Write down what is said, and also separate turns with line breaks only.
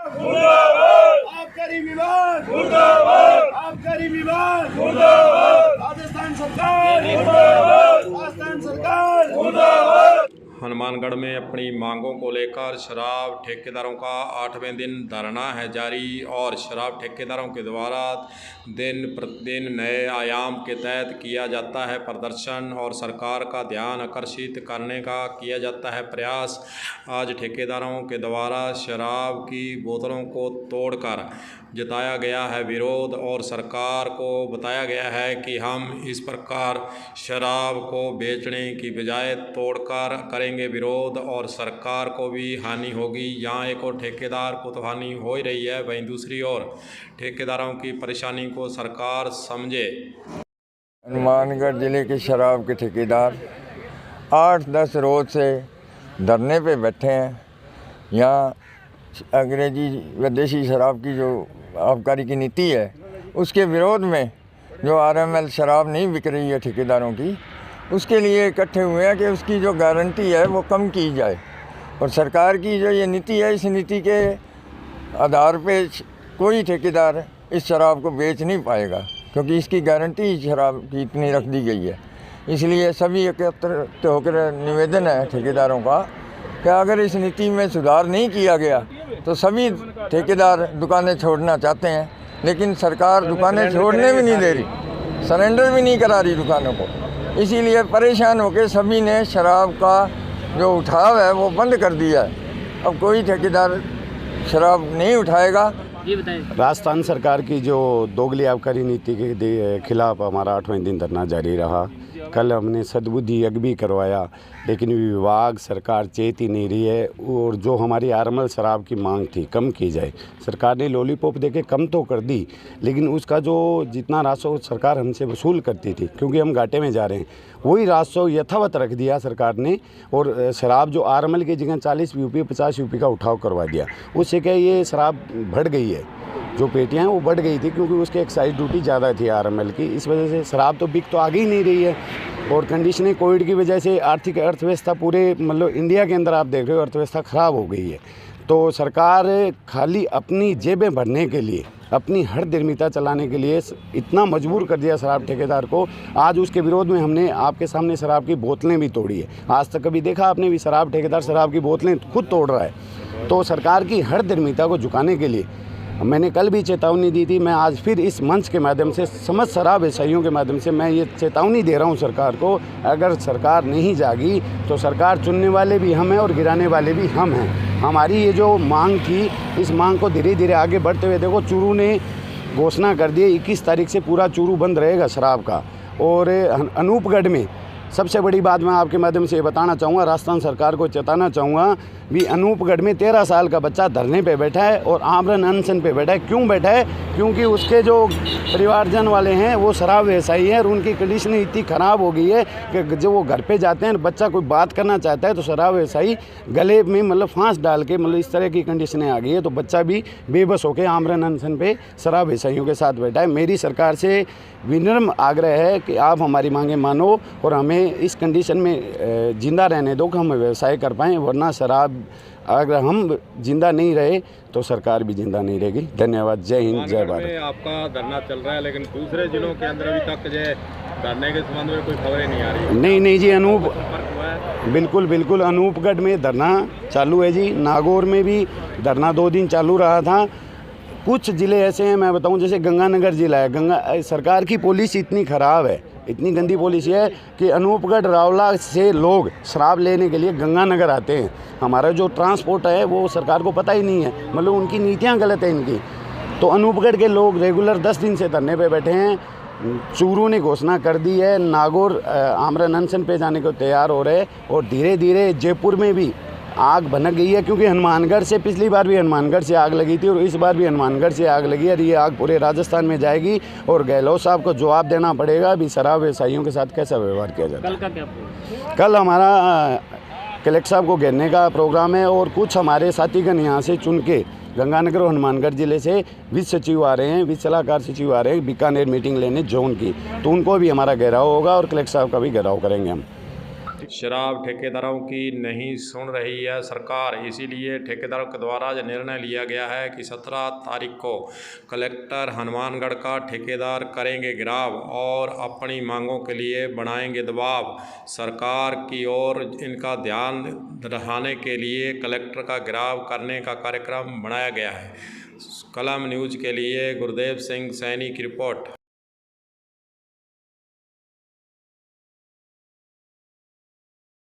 मुर्दाबाद आबकारी विभाग, मुर्दाबाद आबकारी विभाग, मुर्दाबाद राजस्थान सरकार, मुर्दाबाद राजस्थान सरकार, मुर्दाबाद।
हनुमानगढ़ में अपनी मांगों को लेकर शराब ठेकेदारों का 8वें दिन धरना है जारी और शराब ठेकेदारों के द्वारा दिन प्रतिदिन नए आयाम के तहत किया जाता है प्रदर्शन और सरकार का ध्यान आकर्षित करने का किया जाता है प्रयास। आज ठेकेदारों के द्वारा शराब की बोतलों को तोड़कर जताया गया है विरोध और सरकार को बताया गया है कि हम इस प्रकार शराब को बेचने की बजाय तोड़कर करेंगे विरोध और सरकार को भी हानि होगी। यहाँ एक और ठेकेदार को तो हानि हो ही रही है, वहीं दूसरी ओर ठेकेदारों की परेशानी को सरकार समझे।
हनुमानगढ़ ज़िले के शराब के ठेकेदार 8-10 रोज से धरने पे बैठे हैं। यहाँ अंग्रेजी विदेशी शराब की जो आबकारी की नीति है उसके विरोध में जो आरएमएल शराब नहीं बिक रही है ठेकेदारों की, उसके लिए इकट्ठे हुए हैं कि उसकी जो गारंटी है वो कम की जाए। और सरकार की जो ये नीति है, इस नीति के आधार पे कोई ठेकेदार इस शराब को बेच नहीं पाएगा, क्योंकि इसकी गारंटी शराब की इतनी रख दी गई है। इसलिए सभी एकत्रित होकर निवेदन है ठेकेदारों का कि अगर इस नीति में सुधार नहीं किया गया तो सभी ठेकेदार दुकानें छोड़ना चाहते हैं, लेकिन सरकार दुकानें छोड़ने भी नहीं दे रही, सरेंडर भी नहीं करा रही दुकानों को। इसीलिए परेशान होकर सभी ने शराब का जो उठाव है वो बंद कर दिया है। अब कोई ठेकेदार शराब नहीं उठाएगा।
राजस्थान सरकार की जो दोगली आबकारी नीति के खिलाफ हमारा 8वें दिन धरना जारी रहा। कल हमने सद्बुद्धि यज्ञ भी करवाया, लेकिन विभाग सरकार चेत ही नहीं रही है। और जो हमारी आरएमएल शराब की मांग थी कम की जाए, सरकार ने लॉलीपॉप देके कम तो कर दी, लेकिन उसका जो जितना राजस्व सरकार हमसे वसूल करती थी, क्योंकि हम घाटे में जा रहे हैं, वही राजस्व यथावत रख दिया सरकार ने। और शराब जो आरएमएल की जगह 40 यूपी 50 यूपी का उठाव करवा दिया। उससे क्या ये शराब बढ़ गई है, जो पेटियां हैं वो बढ़ गई थी, क्योंकि उसके एक्साइज ड्यूटी ज़्यादा थी आरएमएल की। इस वजह से शराब तो बिक तो आगे ही नहीं रही है। और कंडीशनें कोविड की वजह से आर्थिक अर्थव्यवस्था पूरे मतलब इंडिया के अंदर आप देख रहे हो अर्थव्यवस्था ख़राब हो गई है। तो सरकार खाली अपनी जेबें भरने के लिए, अपनी हर निर्मिता चलाने के लिए इतना मजबूर कर दिया शराब ठेकेदार को। आज उसके विरोध में हमने आपके सामने शराब की बोतलें भी तोड़ी है। आज तक कभी देखा आपने भी शराब ठेकेदार शराब की बोतलें खुद तोड़ रहा है। तो सरकार की हर निर्मिता को झुकाने के लिए मैंने कल भी चेतावनी दी थी। मैं आज फिर इस मंच के माध्यम से समस्त शराब व्यवसायियों के माध्यम से मैं ये चेतावनी दे रहा हूँ सरकार को, अगर सरकार नहीं जागी तो सरकार चुनने वाले भी हम हैं और गिराने वाले भी हम हैं। हमारी ये जो मांग थी, इस मांग को धीरे धीरे आगे बढ़ते हुए देखो चूरू ने घोषणा कर दी 21 तारीख से पूरा चूरू बंद रहेगा शराब का। और अनूपगढ़ में सबसे बड़ी बात मैं आपके माध्यम से ये बताना चाहूँगा, राजस्थान सरकार को चेताना चाहूँगा भी अनूपगढ़ में 13 साल का बच्चा धरने पे बैठा है और आमरण अनशन पे बैठा है। क्यों बैठा है? क्योंकि उसके जो परिवारजन वाले हैं वो शराब व्यवसायी हैं और उनकी कंडीशन इतनी ख़राब हो गई है कि जब वो घर पे जाते हैं, बच्चा कोई बात करना चाहता है तो शराब व्यवसायी गले में मतलब फांस डाल के मतलब इस तरह की कंडीशनें आ गई है। तो बच्चा भी बेबस होकर आमरण अनशन पे शराब व्यवसायियों के साथ बैठा है। मेरी सरकार से विनम्र आग्रह है कि आप हमारी मांगें मानो और हमें इस कंडीशन में जिंदा रहने दो कि हम व्यवसाय कर पाएँ, वरना शराब अगर हम जिंदा नहीं रहे तो सरकार भी जिंदा नहीं रहेगी। धन्यवाद। जय हिंद, जय भारत।
आपका धरना चल रहा है, लेकिन दूसरे जिलों के अंदर अभी तक जो धरने के संबंध में कोई खबरें नहीं आ रही।
नहीं जी, बिल्कुल अनूपगढ़ में धरना चालू है जी। नागौर में भी धरना 2 दिन चालू रहा था। कुछ ज़िले ऐसे हैं, मैं बताऊं, जैसे गंगानगर ज़िला है। सरकार की पॉलिसी इतनी ख़राब है, इतनी गंदी पॉलिसी है कि अनूपगढ़ रावला से लोग शराब लेने के लिए गंगानगर आते हैं। हमारा जो ट्रांसपोर्ट है वो सरकार को पता ही नहीं है, मतलब उनकी नीतियाँ गलत है इनकी। तो अनूपगढ़ के लोग रेगुलर 10 दिन से धरने पे बैठे हैं। चूरू ने घोषणा कर दी है, नागौर आमरण अनशन पे जाने को तैयार हो रहे हैं। और धीरे धीरे जयपुर में भी आग भनक गई है, क्योंकि हनुमानगढ़ से पिछली बार भी हनुमानगढ़ से आग लगी थी और इस बार भी हनुमानगढ़ से आग लगी है। और ये आग पूरे राजस्थान में जाएगी और गहलोत साहब को जवाब देना पड़ेगा भी शराब व्यवसायियों के साथ कैसा व्यवहार किया जाता है।
कल का क्या?
कल हमारा कलेक्टर साहब को घेरने का प्रोग्राम है और कुछ हमारे साथीगण यहाँ से चुन के गंगानगर और हनुमानगढ़ ज़िले से वित्त सचिव आ रहे हैं, वित्त सलाहकार सचिव आ रहे हैं बीकानेर मीटिंग लेने जोन की, तो उनको भी हमारा घेराव होगा और कलेक्टर साहब का भी घेराव करेंगे हम।
शराब ठेकेदारों की नहीं सुन रही है सरकार, इसीलिए ठेकेदारों के द्वारा यह निर्णय लिया गया है कि 17 तारीख को कलेक्टर हनुमानगढ़ का ठेकेदार करेंगे घेराव और अपनी मांगों के लिए बनाएंगे दबाव। सरकार की ओर इनका ध्यान दिलाने के लिए कलेक्टर का घेराव करने का कार्यक्रम बनाया गया है। कलम न्यूज़ के लिए गुरदेव सिंह सैनी की रिपोर्ट।